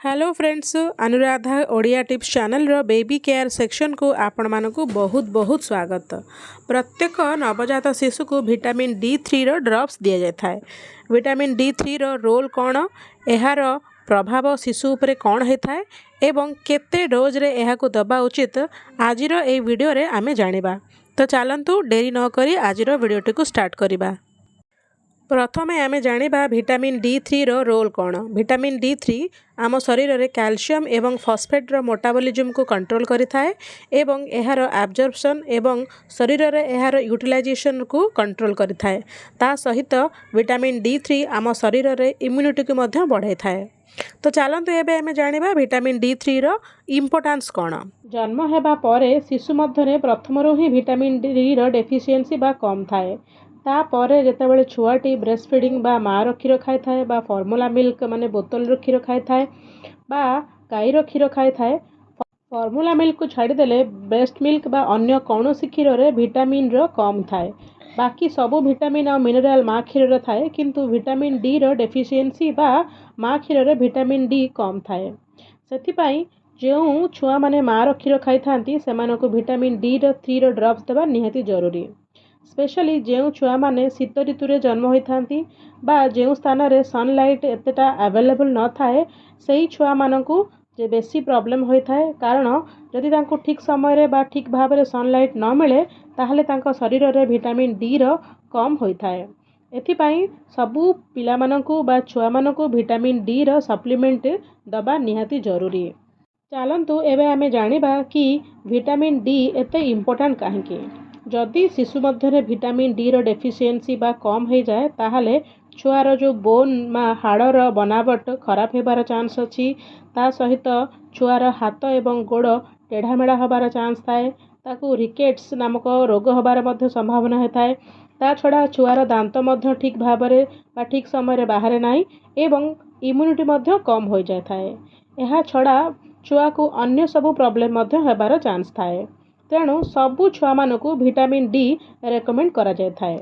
Hello friends, Anuradha Odia tips channel रो baby care section को आपण मानकु बहुत बहुत स्वागत। प्रत्येक नवजात शिशु को विटामिन D3 रो ड्रॉप्स दिया जाता है। विटामिन D3 रो रोल कौन, एहार प्रभाव शिशु उपरे कौन होता है एवं केते डोज रे एहाकु दबा उचित आजिरो ए वीडियो रे आमे जानिबा। तो चलंतु डेरी न करी आजिरो वीडियोटी को स्टार्ट करिबा। प्रथमे आमे जानिबा विटामिन D3 रो रोल कौन। विटामिन D3 आम शरीर में कैल्शियम एवं फॉस्फेट रो मेटाबॉलिज्म को कंट्रोल करिथाए एवं एहार एब्जॉर्प्शन एवं शरीर में एहार यूटिलाइजेशन को कंट्रोल करिथाए। ता सहित विटामिन D3 आम शरीर में इम्यूनिटी को मध्य बढ़ाई थाए। तो चलते एबे आमे जानिबा विटामिन D3 रो इम्पोर्टेंस कौन। जन्म हेबा परे शिशु मध्य प्रथमरु ही विटामिन D रो डेफिशिएंसी बा कम थाए। तापर जितेबाला छुआटी ब्रेस्ट फीडिंग बा माँ क्षीर खाई थाए बा फॉर्मूला मिल्क माने बोतल क्षीर खाई थाए बा गाईर क्षीर खाई थाए, फॉर्मूला मिल्क को छाड़देले ब्रेस्ट मिल्क बा अन्य कौनसी क्षीर रे विटामिन रो कम थाए। बाकी सबू विटामिन और मिनरल माँ क्षीर थाए, किंतु विटामिन D रो डेफिशिएंसी बा माँ क्षीर रे विटामिन D कम थाए। सेथिपाई जो छुआ माने माँ क्षीर खाई थांती सेमानको विटामिन D3 रो ड्रॉप्स देबा निहाती जरूरी। स्पेशली जो छुआ माने शीत ऋतु रे जन्म होइथांती बा जो स्थान रे सनलाइट एतेटा अवेलेबल न थाए सही छुआ मानकु जे बेसी प्रॉब्लम होइथाए। कारण जदि तांको ठीक समय रे बा ठीक भाव रे सनलाइट न मिले ताहले तांको शरीर रे विटामिन D रो कम होइथाए। एथिपाई सबू पिला मानकु बा छुआ मानकु विटामिन D रो सप्लीमेंट दबा निहाती जरूरी। चलंतु एबे आमे जानिबा कि विटामिन D एते इम्पोर्टेंट काहेकि। जदि शिशु मध्य विटामिन D रो डेफिशिएंसी बा कम हो जाए ताहले छुआर जो बोन हाड़र बनावट खराब होबार चांस अच्छी। ता सहित छुआर हाथ एवं गोड़ टेढ़ामेढ़ा होबार चांस थाए। ताकू रिकेट्स नामक रोग होबार मध्य संभावना होता है। ता छड़ा छुआर दांत मध्य ठीक भाव रे बा ठीक समय रे बाहर नाही एवं इम्यूनिटी मध्य कम हो जाए। यह छड़ा छुआ को अन्य सबू प्रॉब्लम मध्य होबार चांस थाए। तेणु सबू छुआ मानकु विटामिन D रेकमेंड करा जाय थाए।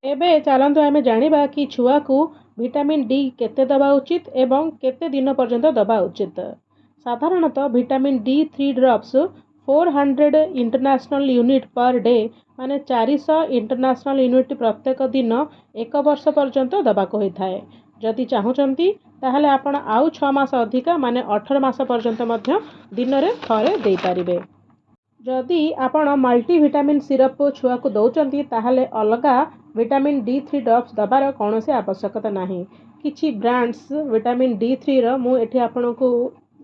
एबे चलंतु आमे जानिबा कि छुआ को विटामिन D केते दबा उचित एवं केते दिन पर्यंत दबा उचित। साधारणतः vitamin D3 drops 400 international unit per day माने 400 इंटरनेशनल यूनिट प्रत्येक दिन 1 वर्ष पर्यंत दबा को होइथाए। जदि चाहुचंती ताहले आपण आउ 6 मास अधिका माने 18 मास पर्यंत मध्य दिन रे थरे देई परिबे। जदि आपण मल्टीविटामिन सिरप छुआ को दौरान ताहले अलगा विटामिन D3 ड्रॉप्स दबार कौन से आवश्यकता नहीं। किछि ब्रांड्स विटामिन D3 रो मु एठी आपण को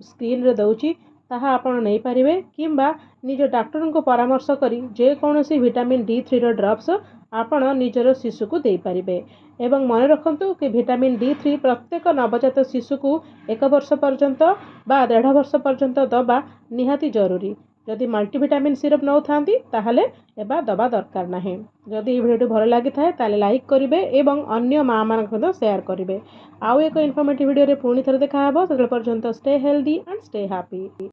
स्क्रीन रे दउची ताहा आपण नहीं पारिबे किंबा निज डॉक्टर को परामर्श करी जे कौनसी विटामिन D3 रो ड्रॉप्स आपण निजर शिशु को दे पारिबे। एवं मन रखंतु कि विटामिन D3 प्रत्येक नवजात शिशु को 1 वर्ष पर्यंत बा 1.5 वर्ष पर्यंत दबा निहाती जरूरी। जदि मल्टीविटामिन सिरप नौ थांती ताहले एबा दबा दरकार नाही। जदि वीडियो भल लगी थाए ताले लाइक करिवे एवं अन्य माँ मानक शेयर करिवे। आउ एक इन्फॉर्मेटिव वीडियो रे पुणी थरे देखा हबो। ततले पर्यंत stay healthy and stay happy.